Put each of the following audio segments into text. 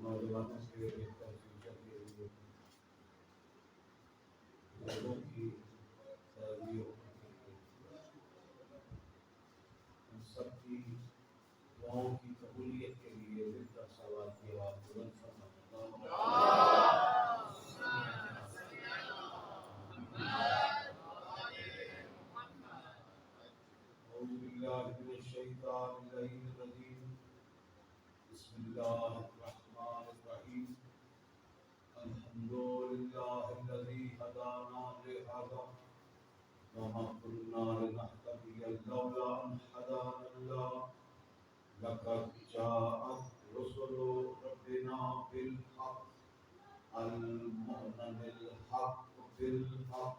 نوجوانوں کے بہتر فیوچر کے لیے لوگوں کی تربیت کے لیے ہم سب کی دعاؤں کی قبولیت کے لیے مل کر سوال کی آواز بلند فرمائیں۔ اعوذ باللہ من الشیطان اللعین الرجیم، بسم اللہ الرحمن الرحیم، الحمد للہ الذی ہدانا لہذا وما كنا لنهتدي لولا ان هدانا الله لقد جاءت رسل ربنا بالحق المؤمن الحق بالحق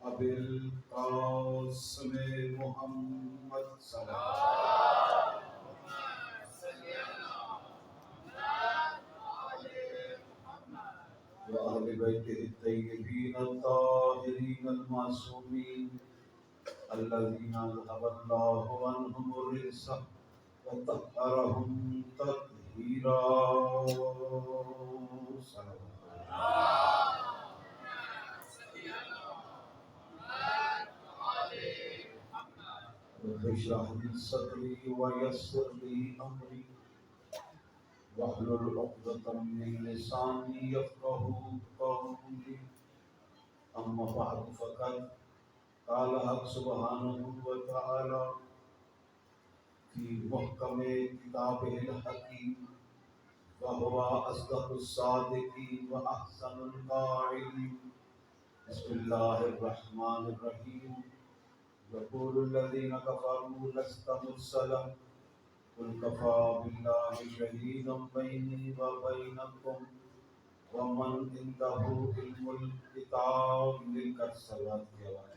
ابي القاسم محمد صلی اللہ وآل بیتہ الطیبین الطاہرین المعصومین الذین اذهب اللہ عنہم الرجس وطہرہم تطہیرا صلی اللہ رب اشرح لي صدري ويسر لي امري واحلل عقدة من لساني يفقهوا قولي اما بعد فقد قال حق سبحانه وتعالى في محكم كتابه الحكيم وهو أصدق الصادقين وأحسن القائلين بسم الله الرحمن الرحيم يقول الذين كفروا لست مرسلا قل كفى بالله شهيدا بيني وبينكم ومن عنده علم الكتاب للكر صلوات کی آواز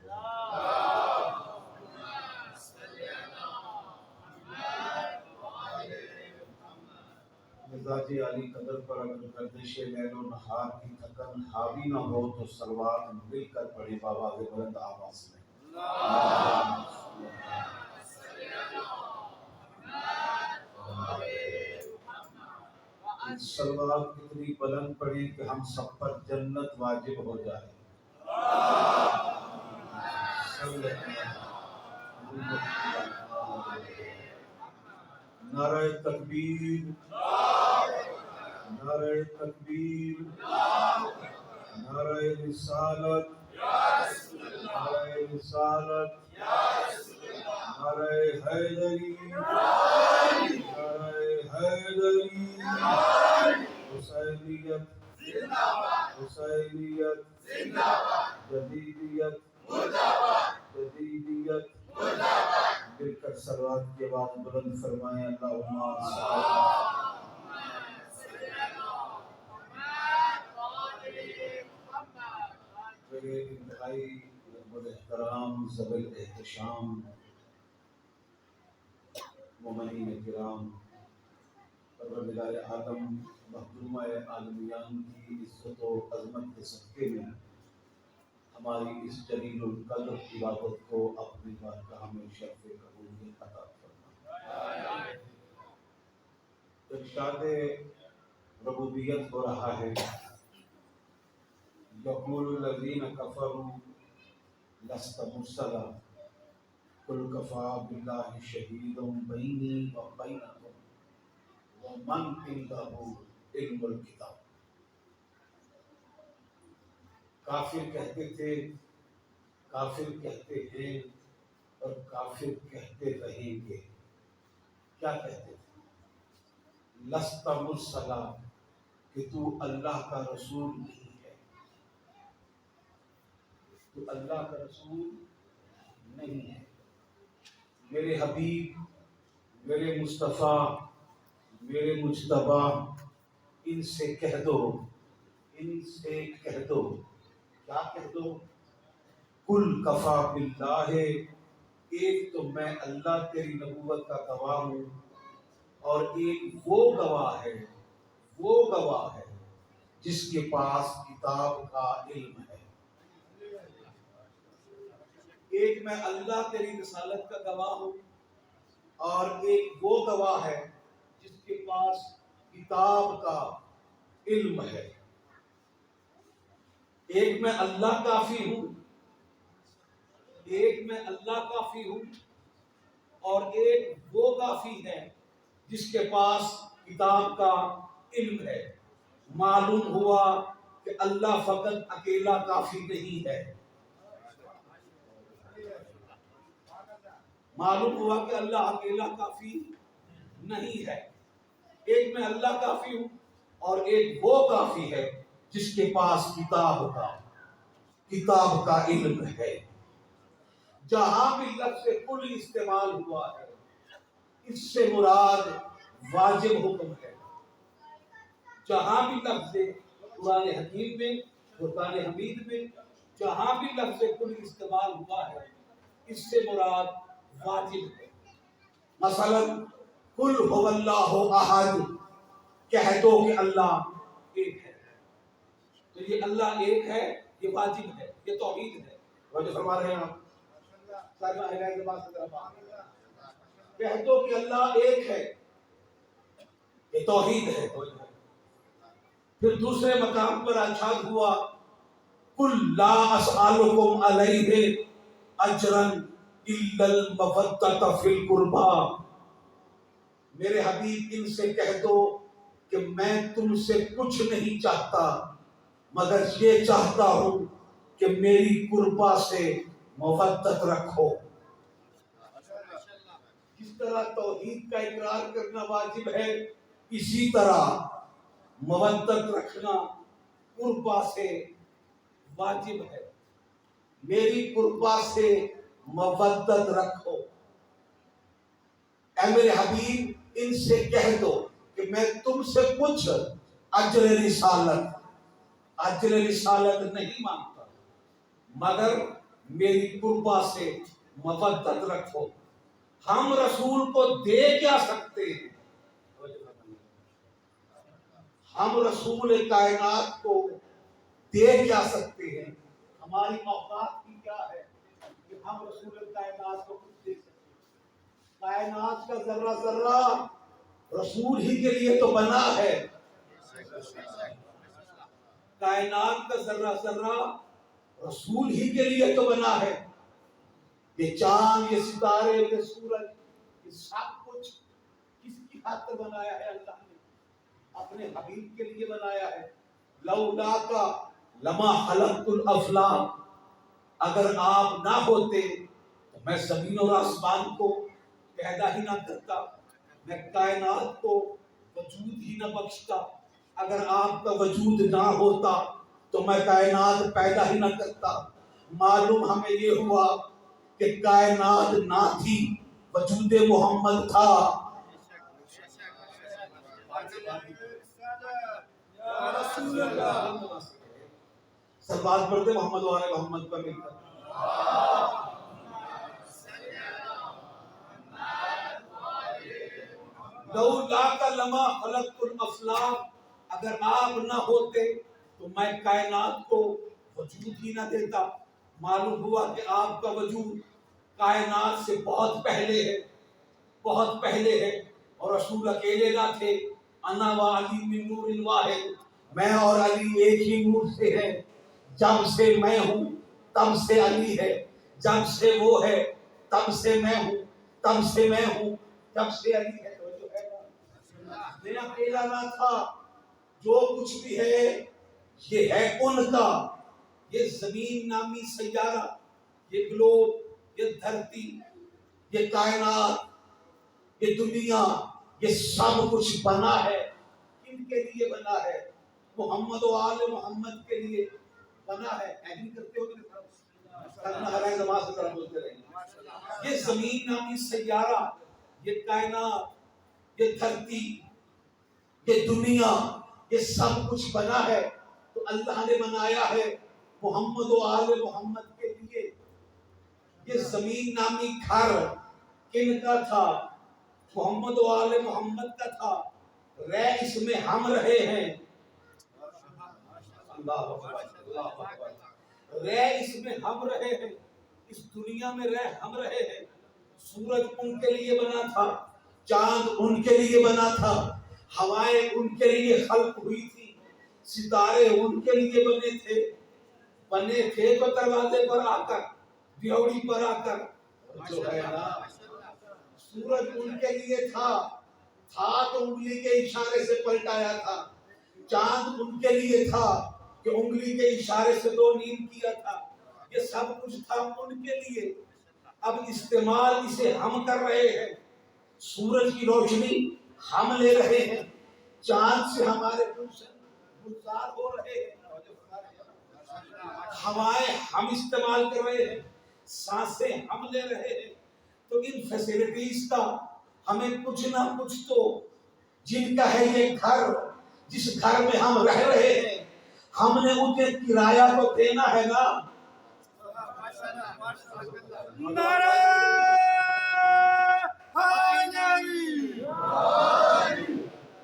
مزاج علی قدر پر اگر گردش لیل و نہار کی تھکن حاوی نہ ہو تو سلوات مل کر پڑھی بابا کے بلند آواز میں سلوات اتنی بلند پڑھی کہ ہم سب پر جنت واجب ہو جائے۔ نعرہ تکبیر، نعرہ تکبیر، نعرہ رسالت، نعرہ رسالت، نعرہ حیدری، نعرہ حیدری، حسینیت، حسینیت، جدیدیت، جدیدیت، مل کر صلوات کی آواز بلند فرمائیں۔ اللہم میرے انتہائی احترام ذوی الاحتشام مومنین کرام، پروردگار عالم مخدومہ عالمیان کی عزت و عظمت کے صدقے میں ہماری اس جلیل القدر عبادت کو اپنی بارگاہ میں شرف قبولیت عطا فرما۔ ارشاد ربوبیت ہو رہا ہے، یقول الذین کفروا لست مرسلا قل کفی باللہ شہیدا بینی وبینکم ومن عندہ علم الکتاب۔ کافر کہتے تھے، کافر کہتے ہیں اور کافر کہتے رہیں گے۔ کیا کہتے تھے؟ لست مرسلا، کہ تو اللہ کا رسول نہیں ہے، تو اللہ کا رسول نہیں ہے۔ میرے حبیب، میرے مصطفیٰ، میرے مجتبیٰ، ان سے کہہ دو، ان سے کہہ دو، کیا کہہ دو؟ کل کفا باللہ، ایک تو میں اللہ تیری نبوت کا گواہ ہوں، اور ایک وہ گواہ ہے، وہ گواہ ہے جس کے پاس کتاب کا علم ہے۔ ایک میں اللہ تیری رسالت کا گواہ ہوں، اور ایک وہ گواہ ہے جس کے پاس کتاب کا علم ہے. ایک میں اللہ کافی ہوں، ایک میں اللہ کافی ہوں، اور ایک وہ کافی ہے جس کے پاس کتاب کا علم ہے. معلوم ہوا کہ اللہ فقط اکیلا کافی نہیں ہے. معلوم ہوا کہ اللہ اکیلا کافی نہیں ہے. ایک میں اللہ کافی ہوں اور ایک وہ کافی ہے جس کے پاس کتاب کا علم ہے. جہاں بھی لفظ کل استعمال ہوا ہے اس سے مراد واجب حکم ہے. جہاں بھی لفظ قرآن حکیم میں، قرآن حمید میں جہاں بھی لفظ کل استعمال ہوا ہے اس سے مراد واجب ہے. مثلا قل هو اللہ احد، کہہ دو کہ اللہ ایک ہے. تو یہ اللہ ایک ہے، یہ واجب ہے، یہ توحید ہے. وجہ فرما رہے ہیں آپ کہہ دو کہ اللہ ایک ہے، یہ توحید ہے. پھر دوسرے مقام پر ارشاد ہوا قل لا اسألکم علیہ اجرا الا المودۃ فی القربى. میرے حبیب ان سے کہہ دو کہ میں تم سے کچھ نہیں چاہتا مگر یہ چاہتا ہوں کہ میری قربا سے مودت رکھو. جس طرح توحید کا اقرار کرنا واجب ہے اسی طرح مودت رکھنا قربا سے واجب ہے. میری قربا سے مودت رکھو. اے میرے حبیب ان سے کہہ دو کہ میں تم سے کچھ اجر رسالت نہیں مانگتا مگر میری قربا سے مودت رکھو. ہم رسول کو دے کیا سکتے ہیں؟ ہم رسول کائنات کو دے کیا سکتے ہیں؟ ہماری اوقات کی کیا ہے کہ ہم رسول کائنات کو کچھ دے سکتے ہیں؟ کائنات کا ذرہ ذرہ رسول ہی کے لیے تو بنا ہے. کائنات کا ذرہ ذرہ رسول ہی کے لیے تو بنا ہے. یہ چاند، یہ ستارے، یہ سورج، یہ سب کچھ کس کی خاطر بنایا ہے؟ اللہ نے اپنے حبیب کے لیے بنایا ہے. لولا کا لما خلقت الافلاک، اگر آپ نہ ہوتے تو میں زمین اور آسمان کو پیدا ہی نہ کرتا، میں کائنات کو وجود ہی نہ بخشتا. اگر آپ کا وجود نہ ہوتا تو میں کائنات پیدا ہی نہ کرتا. معلوم ہمیں یہ ہوا کہ کائنات نہ تھی، وجود محمد تھا. سلوات پڑھتے محمد والے محمد پر مل کر. لولا کا لما خلقت الافلاک، اگر آپ نہ ہوتے تو میں کائنات کو وجود ہی نہ دیتا. معلوم ہوا کہ آپ کا وجود کائنات سے بہت پہلے ہے، بہت پہلے ہے. اور رسول اکیلے نہ تھے. انا و علی من نور واحد، میں اور علی ایک ہی نور سے ہے. جب سے میں ہوں تب سے علی ہے، جب سے وہ ہے تب سے میں ہوں، تب سے میں ہوں تب سے علی ہے. میں اکیلا نہ تھا. جو کچھ بھی ہے یہ ہے ان کا. یہ زمین نامی سیارہ، یہ گلوب، یہ دھرتی، یہ کائنات، یہ دنیا، یہ سب کچھ بنا ہے. کن کے لیے بنا ہے؟ محمد و آل محمد کے لیے بنا ہے. نہیں کرتے ہو کرنا ہے نماز کی طرح بولتے رہیں. یہ زمین نامی سیارہ، یہ کائنات، یہ دھرتی، یہ دنیا، یہ سب کچھ بنا ہے تو اللہ نے بنایا ہے محمد و آل محمد کے لیے. یہ زمین نامی گھر کن کا تھا؟ محمد و آل محمد کا تھا. رہ اس میں ہم رہے ہیں. رہ اس میں ہم رہے ہیں، اس دنیا میں رہ ہم رہے ہیں. سورج ان کے لیے بنا تھا، چاند ان کے لیے بنا تھا، ہوائیں ان کے لیے خلق ہوئی تھی. ستارے ان کے لیے بنے تھے تو دروازے پر آ کر، دیوڑی پر آ کر جو ہے نا، سورج ان کے لیے تھا تو انگلی کے اشارے سے پلٹایا تھا، چاند ان کے لیے تھا کہ انگلی کے اشارے سے دو نیم کیا تھا، یہ سب کچھ تھا ان کے لیے۔ اب استعمال اسے ہم کر رہے ہیں، سورج کی روشنی ہم لے رہے ہیں، چاند سے ہمارے گلزار ہو رہے ہیں، ہوائیں ہم استعمال کر رہے ہیں، سانسیں ہم لے رہے ہیں۔ تو ان فیسلٹیز کا ہمیں کچھ نہ کچھ تو، جن کا ہے یہ گھر، جس گھر میں ہم رہ رہے ہیں، ہم نے اسے کرایہ تو دینا ہے نا۔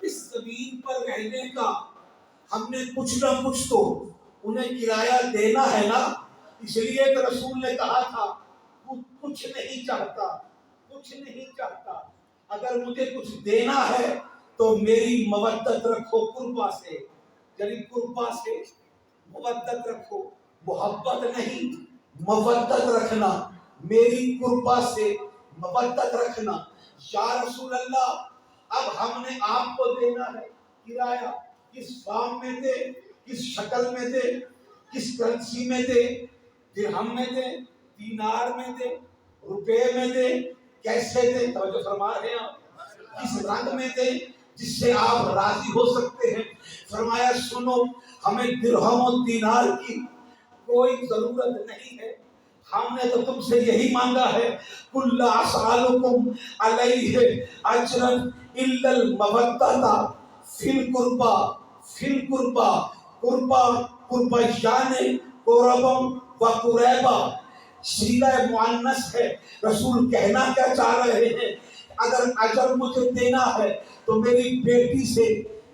اس زمین پر رہنے کا ہم نے کچھ نہ کچھ تو انہیں کرایہ دینا ہے نا۔ اس لیے کہ رسول نے کہا تھا وہ کچھ نہیں چاہتا، کچھ نہیں چاہتا، اگر مجھے کچھ دینا ہے تو میری مودت رکھو قربا سے، یعنی قربا سے مودت رکھو، محبت نہیں مودت رکھنا، میری قربا سے مودت رکھنا۔ یا رسول اللہ اب ہم نے آپ کو دینا ہے کرایہ، کس فارم میں دے، کس شکل میں دے، کس کرنسی میں دے، درہم میں دے، دینار میں دے، روپے میں دے، کیسے دے؟ توجہ فرما رہے ہیں آپ، کس رنگ میں دے جس سے آپ راضی ہو سکتے ہیں؟ فرمایا سنو، ہمیں درہم و دینار کی کوئی ضرورت نہیں ہے، ہم نے تو تم سے یہی مانگا ہے، کل اسالکم علیہ اجرا الا المودۃ فی القربى، فی القربى، قربا قربا یعنی قربم و قریبا، صیغہ مؤنث ہے۔ رسول کہنا کیا چاہ رہے ہیں؟ اگر اجر مجھے دینا ہے تو میری بیٹی سے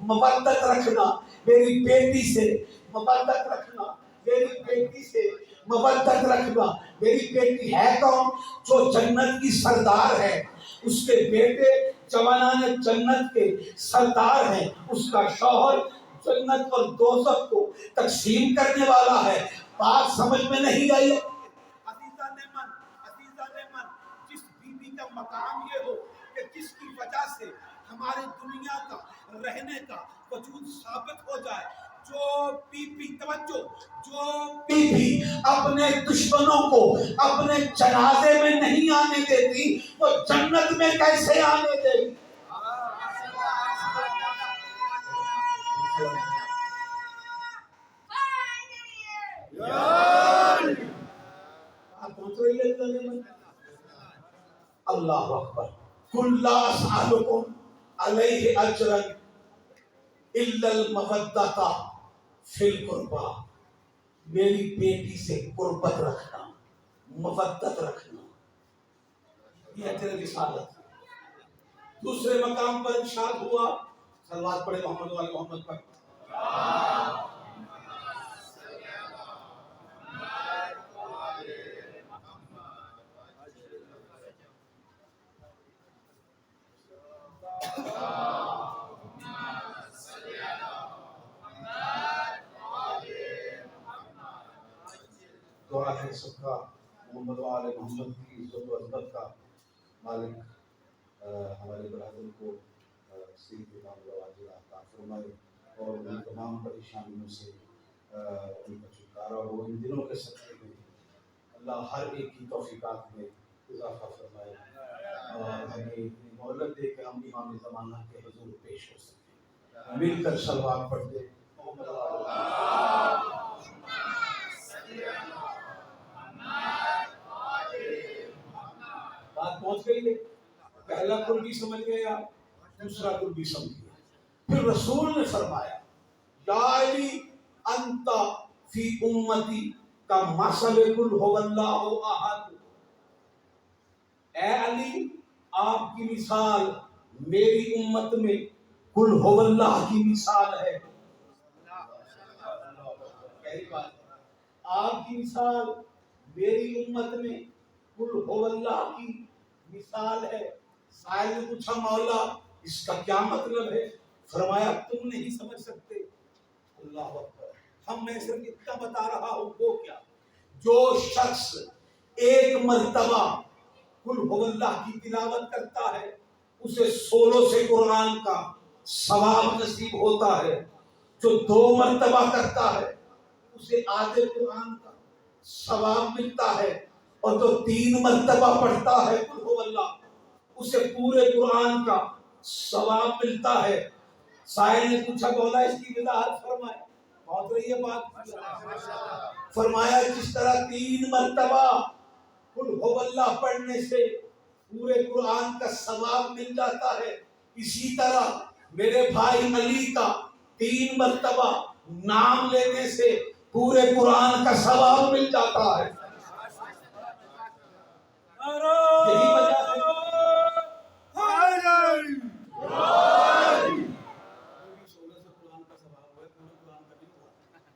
مودت رکھنا، میری بیٹی سے مودت رکھنا، میری بیٹی سے مودت رکھنا۔ میری بیٹی ہے کون؟ جو جنت کی سردار ہے، اس کے بیٹے جوانان جنت کے سردار ہیں، اس کا شوہر جنت اور دوزخ کو تقسیم کرنے والا ہے۔ بات سمجھ میں نہیں آئی؟ عزیزان من، جس بیوی کا مقام یہ ہو کہ جس کی وجہ سے ہمارے دنیا کا رہنے کا وجود ثابت ہو جائے، جو توجہ، جو اپنے دشمنوں کو اپنے جنازے میں نہیں آنے دیتی، وہ جنت میں کیسے آنے دے گی؟ اللہ اکبر۔ کل اسالکم علیہ اجرا الا المودۃ فی القربى، میری بیٹی سے قربت رکھنا، مودت رکھنا، یہ ہے تیرے رسالت۔ دوسرے مقام پر ارشاد ہوا، صلوات پڑھے محمد و آل محمد پر۔ دعا ہے سب کا، محمد و آل محمد کی عزت و عظمت کا مالک ہمارے برادر کو صحت تمام واجب عطا فرمائے اور ان تمام پریشانیوں سے ان کا چھٹکارا ہو۔ ان دنوں کے صدقے میں اللہ ہر ایک کی توفیقات میں اضافہ فرمائے اور ہمیں اتنی مہلت دے کہ ہم امام زمانہ کے حضور پیش ہو سکیں۔ مل کر صلوات پڑھتے محمد و آل محمد۔ بات پہنچ گئی ہے، پہلا قربی سمجھ گئے آپ، دوسرا قربی سمجھ گئے۔ پھر رسول نے فرمایا یا علی انت فی امتی کا مثل قل هو اللہ احد، اے علی آپ کی مثال میری امت میں قل هو اللہ کی مثال ہے۔ پہلی بات، آپ کی مثال میری امت میں قل هو اللہ کی مثال ہے۔ سائل نے پوچھا مولا اس کا کیا مطلب ہے؟ فرمایا تم نہیں سمجھ سکتے، اللہ اکبر. ہم میں صرف اتنا بتا رہا ہوں وہ کیا, جو شخص ایک مرتبہ قل هو اللہ کی تلاوت کرتا ہے اسے 16 سے قرآن کا ثواب نصیب ہوتا ہے. جو 2 مرتبہ کرتا ہے اسے آدھے قرآن کا ثواب ملتا ہے, اور جو 3 مرتبہ پڑھتا ہے قل هو اللہ اسے پورے قرآن کا ثواب ملتا ہے. سائل نے پوچھا مولا اس کی وضاحت فرمائے. بہت رہی ہے بات. فرمایا جس طرح 3 مرتبہ قل هو اللہ پڑھنے سے پورے قرآن کا ثواب مل جاتا ہے, اسی طرح میرے بھائی علی کا 3 مرتبہ نام لینے سے پورے قرآن کا ثواب مل جاتا ہے. یہی وجہ ہے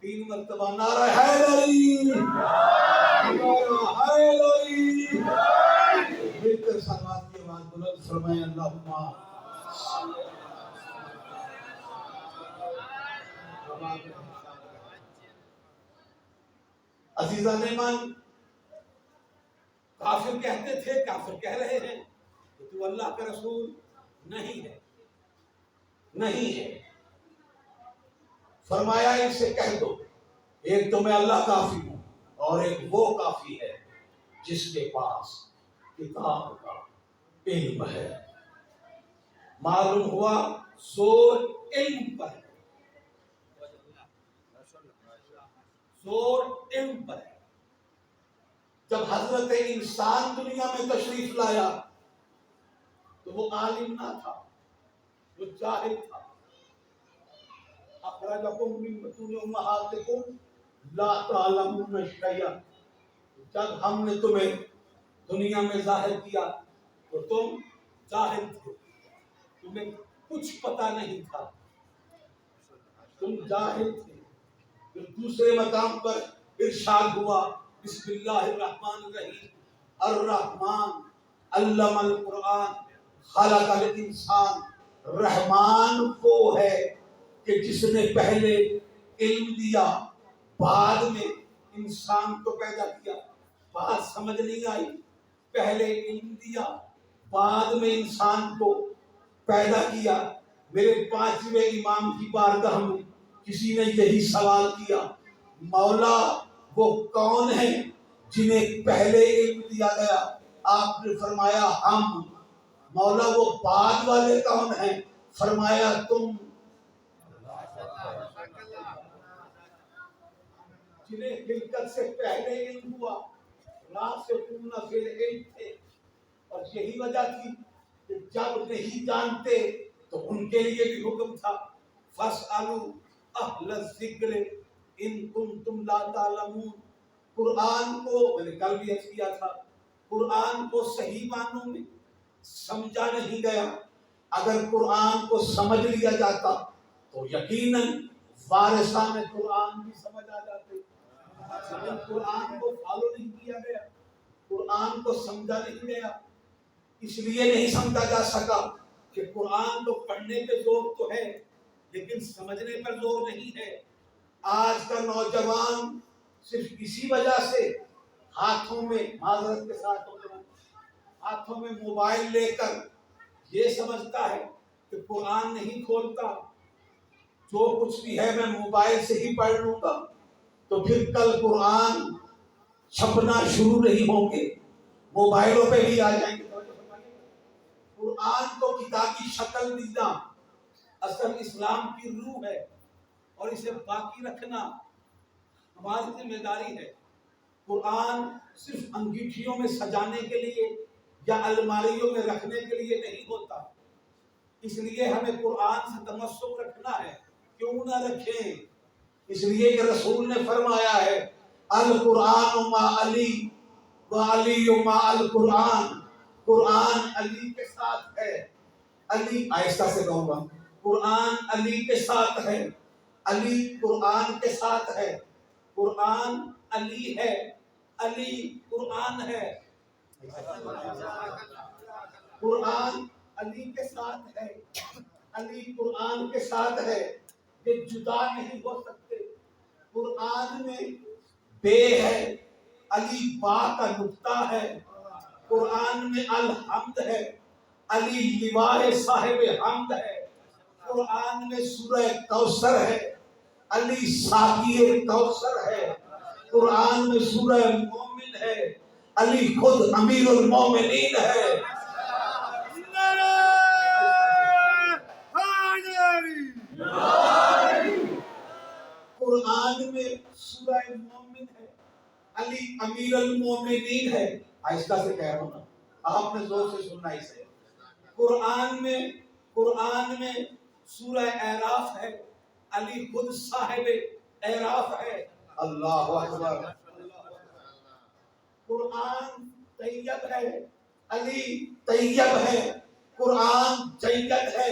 3 مرتبہ نعرہ حیدری, نعرہ حیدری. مل کر سلوات کی آواز بلند فرمائیں اللہم عزیزان ایمان. کافر کہتے تھے, کافر کہہ رہے ہیں کہ تو اللہ کا رسول نہیں ہے, نہیں ہے. فرمایا ان سے کہہ دو ایک تو میں اللہ کافی ہوں اور ایک وہ کافی ہے جس کے پاس کتاب کا علم ہے. معلوم ہوا زور علم پر ہے, زور علم پر ہے. جب حضرت انسان دنیا میں تشریف لایا تو وہ عالم نہ تھا, وہ جاہل تھا. اخرجکم من بطون امہاتکم لا تعلمون شیئا. جب ہم نے تمہیں دنیا میں ظاہر کیا تو تم جاہل تھے, تمہیں کچھ پتا نہیں تھا, تم جاہل تھے. پھر دوسرے مقام پر ارشاد ہوا بسم اللہ الرحمن الرحیم, الرحمن علم القرآن خلق الانسان. رحمان وہ ہے کہ جس نے پہلے علم دیا بعد میں انسان کو پیدا کیا. بات سمجھ نہیں آئی؟ پہلے علم دیا بعد میں انسان کو پیدا کیا. میرے 5ویں امام کی بارگاہ میں کسی نے یہی سوال کیا, مولا وہ کون ہے جنہیں پہلے علم دیا گیا؟ آپ نے فرمایا ہم. مولا وہ بعد والے کون ہیں؟ فرمایا تم. جنہیں خلقت سے پہلے علم ہوا راسخون فی العلم تھے, اور یہی وجہ تھی کہ جب نہیں جانتے تو ان کے لیے بھی حکم تھا فاسألوا اہل الذکر ان کنتم لا تعلمون. قرآن کو میں نے کل بھی عرض کیا تھا, قرآن کو صحیح معنوں میں سمجھا نہیں گیا. اگر قرآن کو سمجھ لیا جاتا تو یقیناً وارثان قرآن بھی سمجھ آ جاتے. لیکن قرآن کو فالو نہیں کیا گیا, قرآن کو سمجھا نہیں گیا. اس لیے نہیں سمجھا جا سکا کہ قرآن کو پڑھنے پہ زور تو ہے لیکن سمجھنے پر زور نہیں ہے. آج کا نوجوان صرف اسی وجہ سے ہاتھوں میں معذرت کے ساتھ ہاتھوں میں موبائل لے کر یہ سمجھتا ہے کہ قرآن نہیں کھولتا, جو کچھ بھی ہے میں موبائل سے ہی پڑھ لوں گا. تو پھر کل قرآن چھپنا شروع نہیں ہوں گے, موبائلوں پہ بھی آ جائیں گے. قرآن کو کتابی شکل دینا اصل اسلام کی روح ہے, اور اسے باقی رکھنا ہماری ذمہ داری ہے. قرآن صرف انگیٹھیوں میں سجانے کے لیے یا الماریوں میں رکھنے کے لیے نہیں ہوتا. اس لیے ہمیں قرآن سے تمسک رکھنا ہے. کیوں نہ رکھیں؟ اس لیے کہ رسول نے فرمایا ہے القرآن مع علی وعلی مع القرآن. قرآن علی کے ساتھ ہے. علی آہستہ سے کہوں گا, قرآن علی کے ساتھ ہے, علی قرآن کے ساتھ ہے. قرآن علی ہے, علی قرآن ہے. قرآن علی کے ساتھ ہے, علی قرآن کے ساتھ ہے. یہ جدا نہیں ہو سکتے. قرآن میں بے ہے، علی با کا نقطہ ہے. قرآن میں الحمد ہے، علی لواء صاحب حمد ہے. قرآن میں سورہ کوثر ہے، علی ساقی کوثر ہے. قرآن میں سورہ مومن ہے، علی خود امیر المومنین ہے. قرآن میں سورہ مومن ہے، علی امیر المومنین ہے. آہستہ سے کہہ رہا ہوں نا، آپ نے زور سے سننا اسے. قرآن میں سورہ اعراف ہے، علی خود صاحب اعراف ہے. اللہ اکبر. قرآن طیب ہے، علی طیب ہے. قرآن جید ہے،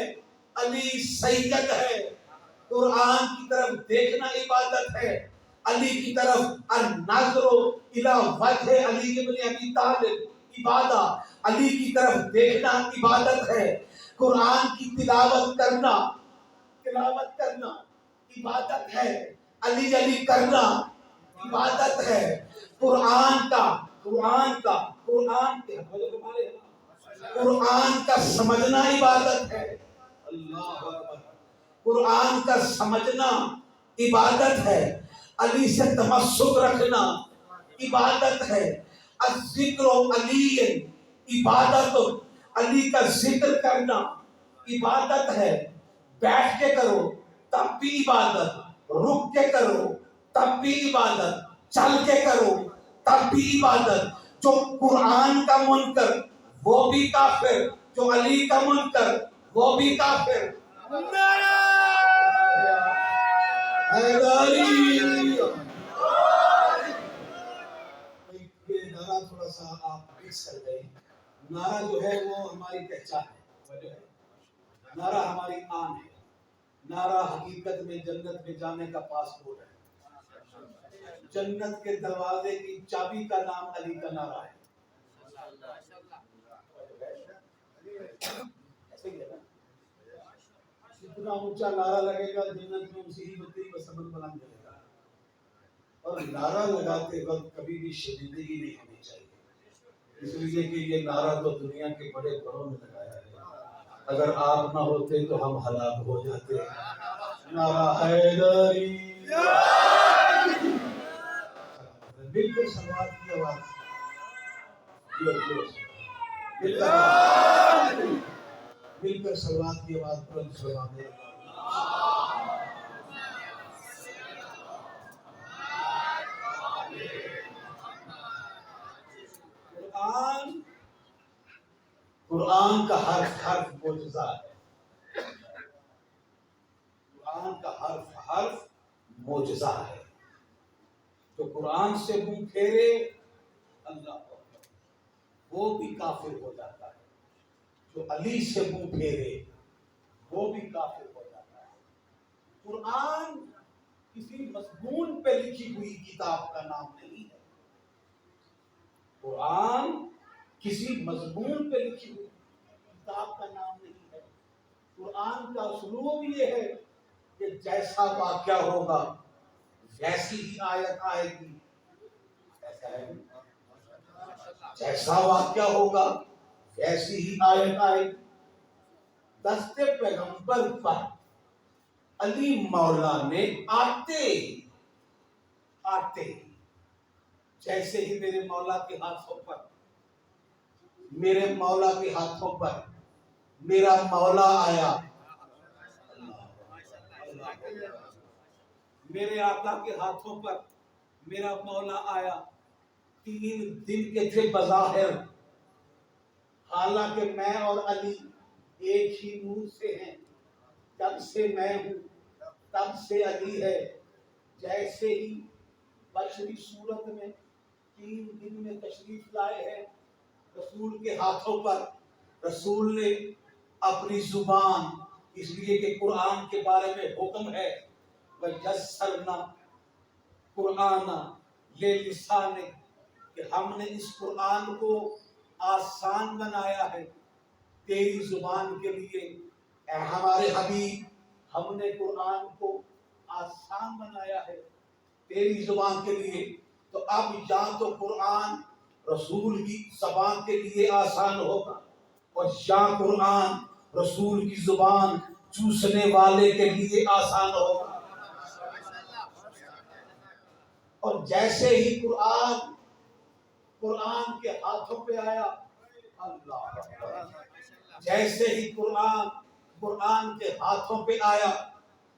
علی سید ہے. قرآن کی طرف دیکھنا عبادت ہے، علی کی طرف النظر الی وجہ علی ابن ابی طالب عبادت. علی کی طرف دیکھنا عبادت ہے. قرآن کی تلاوت کرنا عبادت ہے. علی علی کرنا عبادت ہے. قرآن کا سمجھنا عبادت ہے. اللہ اکبر. قرآن کا سمجھنا عبادت ہے. علی سے تمسک رکھنا عبادت ہے. الذکر علی عبادت، علی کا ذکر کرنا عبادت ہے. بیٹھ کے کرو تب بھی عبادت، رک کے کرو تب بھی عبادت، چل کے کرو تب بھی عبادت. جو قرآن کا منکر وہ بھی کافر، جو علی کا منکر وہ بھی کافر. یہ نعرہ تھوڑا سا آپ مکس کر گئے. نعرہ جو ہے وہ ہماری پہچان ہے، نعرہ ہماری آن ہے. نعرہ حقیقت میں جنت میں جانے کا پاسپورٹ ہے. جنت کے دروازے کی چابی کا نام علی کا نعرہ ہے. جتنا اونچا نعرہ لگے گا جنت میں اسی ہی بتی کا سبب بلند کرے گا. اور نعرہ لگاتے وقت کبھی بھی شرمندگی نہیں ہونی چاہیے، اس لیے کہ یہ نعرہ تو دنیا کے بڑے بڑوں نے لگایا ہے. اگر آپ نہ ہوتے تو ہم ہلاک ہو جاتے. نعرہ حیدری. بالکل سلوات کی آواز، مل کر سلوات کی آواز بلند فرما دے. قرآن کا حرف حرف معجزہ ہے. قرآن کا حرف حرف معجزہ ہے. جو قرآن سے منہ پھیرے اللہ وہ بھی کافر ہو جاتا ہے. جو علی سے منہ پھیرے وہ بھی کافر ہو جاتا ہے. قرآن کسی مضمون پہ لکھی ہوئی کتاب کا نام نہیں ہے. قرآن کسی مضمون پہ لکھی ہوئی کتاب کا نام نہیں ہے. قرآن کا اسلوب یہ ہے کہ جیسا واقعہ ہوگا ویسی ہی آیت آئے گی. ایسا ہے جیسا واقعہ ہوگا ویسی ہی آیت آئے گی. دست پیغمبر پر علی مولا نے آتے جیسے ہی میرے مولا کے ہاتھوں پر میرا مولا آیا. میرے آقا کے ہاتھوں پر میرا مولا آیا. 3 دن کے تھے بظاہر، حالانکہ میں اور علی ایک ہی نور سے ہیں. جب سے میں ہوں تب سے علی ہے. جیسے ہی بشری صورت میں 3 دن میں تشریف لائے ہیں رسول کے ہاتھوں پر، رسول نے اپنی زبان، اس لیے کہ قرآن کے بارے میں حکم ہے وَيَسَّرْنَا قُرْآنَ لِلسَّانِكَ، کہ ہم نے اس قرآن کو آسان بنایا ہے تیری زبان کے لیے. اے ہمارے حبیب ہم نے قرآن کو آسان بنایا ہے تیری زبان کے لیے، تو اب یا تو قرآن رسول کی زبان کے لیے آسان ہوگا، اور یا قرآن رسول کی زبان چوسنے والے کے لیے آسان ہوگا۔ اور جیسے ہی قرآن کے ہاتھوں پہ آیا، اللہ اکبر، جیسے ہی قرآن کے ہاتھوں پہ آیا،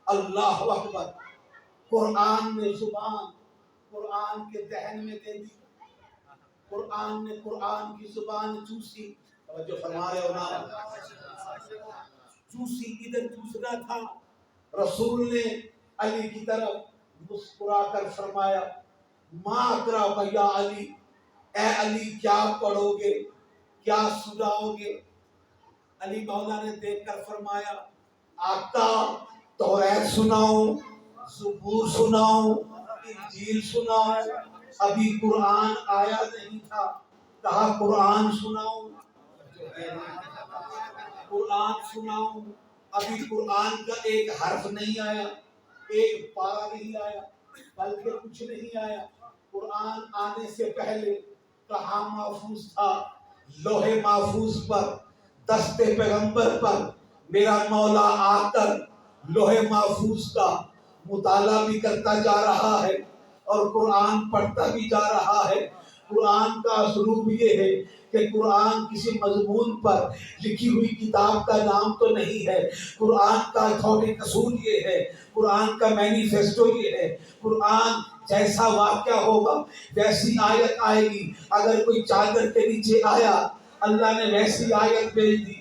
اللہ اکبر، قرآن نے زبان قرآن کے ذہن میں دے دی، قرآن نے قرآن کی زبان چوسی، توجہ فرما رہے ہو نا، چوسی، ادھر چوسنا تھا۔ رسول نے علی کی طرف مسکرا کر فرمایا، ما اقرأ یا علی، اے علی کیا پڑھو گے، کیا سناؤ گے؟ علی مولا نے دیکھ کر فرمایا، آقا توریت سناؤ، زبور سناؤ، انجیل سناؤ۔ ابھی قرآن آیا نہیں تھا، کہا قرآن سناؤ، قرآن سناؤ۔ ابھی قرآن کا ایک حرف نہیں آیا، ایک پارہ نہیں آیا، بلکہ کچھ نہیں آیا۔ قرآن آنے سے پہلے کہاں محفوظ تھا؟ لوح محفوظ پر، دست پیغمبر پر میرا مولا آ کر لوح محفوظ کا مطالعہ بھی کرتا جا رہا ہے اور قرآن پڑھتا بھی جا رہا ہے۔ قرآن کا اسلوب یہ ہے کہ قرآن کسی مضمون پر لکھی ہوئی کتاب کا نام تو نہیں ہے، قرآن کا اتھارٹک اصول یہ ہے، قرآن کا مینیفیسٹو یہ ہے۔ قرآن جیسا واقعہ ہوگا ویسی آیت آئے گی۔ اگر کوئی چادر کے نیچے آیا، اللہ نے ویسی آیت بھیج دی۔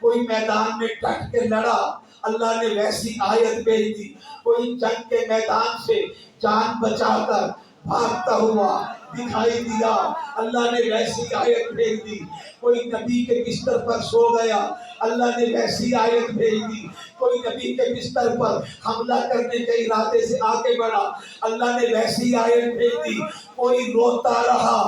کوئی میدان میں ڈٹ کے لڑا، اللہ نے ویسی آیت بھیج دی۔ کوئی جنگ کے میدان سے جان بچا کر بھاگتا ہوا دکھائی دیا، اللہ نے ویسی آیت بھیج دی۔ کوئی نبی کے بستر پر سو گیا، اللہ نے ویسی آیت بھیج دی۔ کوئی نبی کے بستر پر حملہ کرنے کے ارادے سے آگے بڑھا، اللہ نے ویسی آیت بھیج دی۔ کوئی روتا رہا،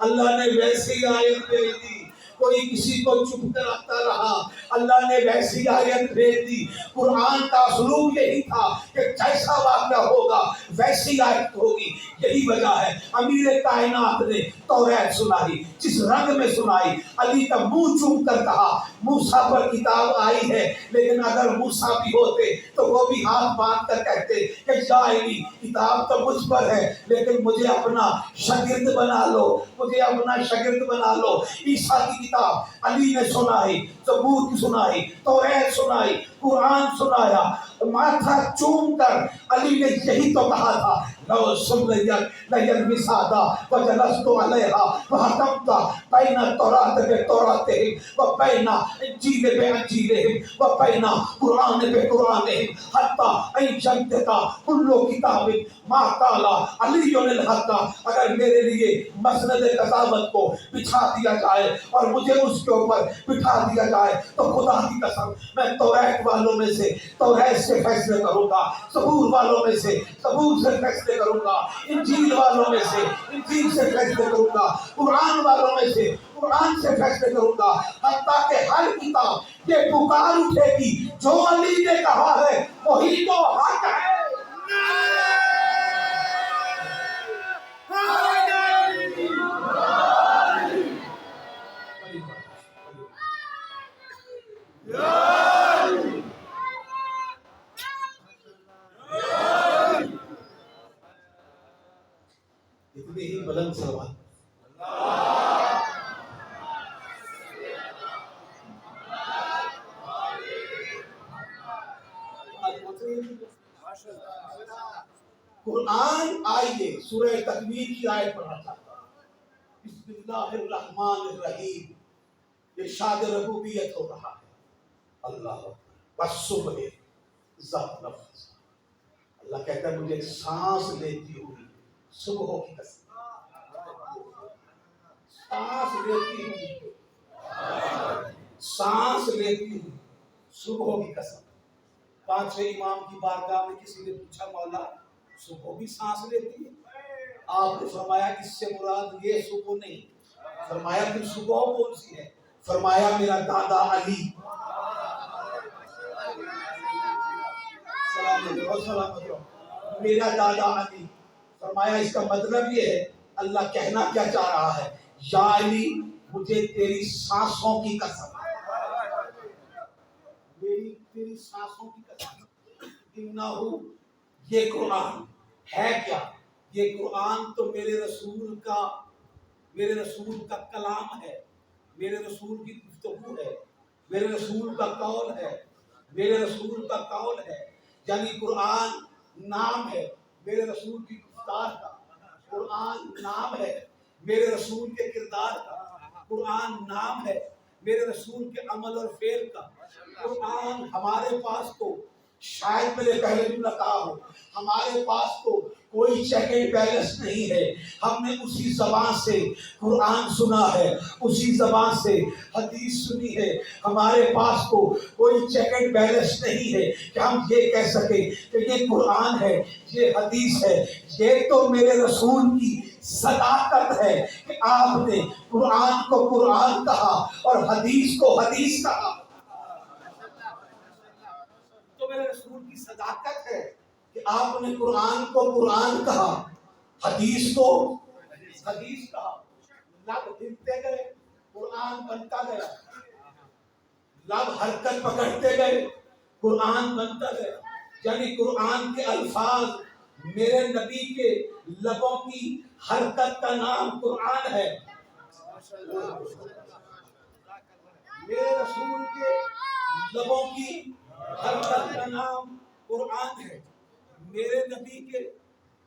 اللہ نے ویسی آیت بھیج دی۔ کوئی کسی کو چپ کراتا رہا، اللہ نے ویسی آیت بھیج دی۔ قرآن کا اسلوب یہی تھا کہ جیسا واقعہ ہوگا ویسی آیت ہوگی۔ یہی وجہ ہے امیر کائنات نے توریت سنائی، جس رنگ میں سنائی، علی کا منہ چوم کر کہا موسیٰ پر کتاب آئی ہے، لیکن اگر موسیٰ بھی ہوتے تو وہ بھی ہاتھ باندھ کر کہتے کہ یا علی کتاب تو مجھ پر ہے، لیکن مجھے اپنا شاگرد بنا لو، مجھے اپنا شاگرد بنا لو۔ عیسیٰ کی کتاب علی نے سنائی، زبور کی سنائی، توریت سنائی، قرآن سنایا۔ ماتھا چوم کر علی نے یہی تو کہا تھا، لو سمرید لین وسادا وجلست علیہا وحکمت بین التوراۃ بتوراتہم وبین انجیل بانجیلہم وبین قرآن بقرآنہم حتی ان جدد کل کتاب ما قال علی الحق۔ اگر میرے لیے مسند قضاوت کو بچھا دیا جائے اور مجھے اس کے اوپر بٹھا دیا جائے تو خدا کی قسم میں توریت والوں میں سے توریت سے فیصلے کروں گا، زبور والوں میں سے زبور سے فیصلے کروں گا، انجیل والوں میں سے انجیل سے فیصلے کروں گا، قرآن والوں میں سے قرآن سے فیصلے کروں گا، حتیٰ کہ ہر کتاب یہ پکار اٹھے گی جو علی نے کہا ہے وہی تو حق ہے۔ اتنی ہی بلند سوال قرآن آئیے سورہ تکویر کی آیت پڑھنا چاہتا ہوں۔ بسم اللہ الرحمن الرحیم، ارشاد ربوبیت ہو رہا ہے۔ اللہ والصبح ذات نفس، اللہ کہتا ہے مجھے سانس لیتی ہوئی صبح کی قسم، سانس لیتی ہوئی، سانس لیتی ہوئی صبح کی قسم۔ پانچویں امام کی بارگاہ میں کسی نے پوچھا مولا صبح بھی سانس لیتی ہے؟ آپ نے فرمایا اس سے مراد یہ صبح نہیں، فرمایا پھر صبح کون سی ہے؟ فرمایا میرا دادا علی۔ میرا دادا علی فرمایا اس کا مطلب یہ ہے اللہ کہنا کیا چاہ رہا ہے، یا علی مجھے تیری سانسوں کی قسم، میری تیری سانسوں کی قسم، انہو یہ قرآن ہے کیا، یہ قرآن تو میرے رسول کا کلام ہے، میرے رسول کی گفتگو ہے، میرے رسول کا قول ہے، میرے رسول کا قول ہے، یعنی قرآن نام ہے میرے رسول کی گفتار کا، قرآن نام ہے میرے رسول کے کردار کا، قرآن نام ہے میرے رسول کے عمل اور فعل کا، قرآن ہمارے پاس تو شاید میں نے پہلے جملہ کہا ہو، ہمارے پاس تو کوئی چیک اینڈ بیلنس نہیں ہے، ہم نے اسی زبان سے قرآن سنا ہے، اسی زبان سے حدیث سنی ہے، ہمارے پاس تو کوئی چیک اینڈ بیلنس نہیں ہے کہ ہم یہ کہہ سکیں کہ یہ قرآن ہے یہ حدیث ہے، یہ تو میرے رسول کی صداقت ہے کہ آپ نے قرآن کو قرآن کہا اور حدیث کو حدیث کہا، تو میرے رسول کی صداقت ہے کہ آپ نے قرآن کو قرآن کہا، حدیث کو حدیث کہا، لب ہلتے گئے قرآن بنتا گیا، لب حرکت پکڑتے گئے قرآن بنتا گیا، یعنی قرآن کے الفاظ میرے نبی کے لبوں کی حرکت کا نام قرآن ہے، میرے رسول کے لبوں کی حرکت کا نام قرآن ہے، میرے نبی کے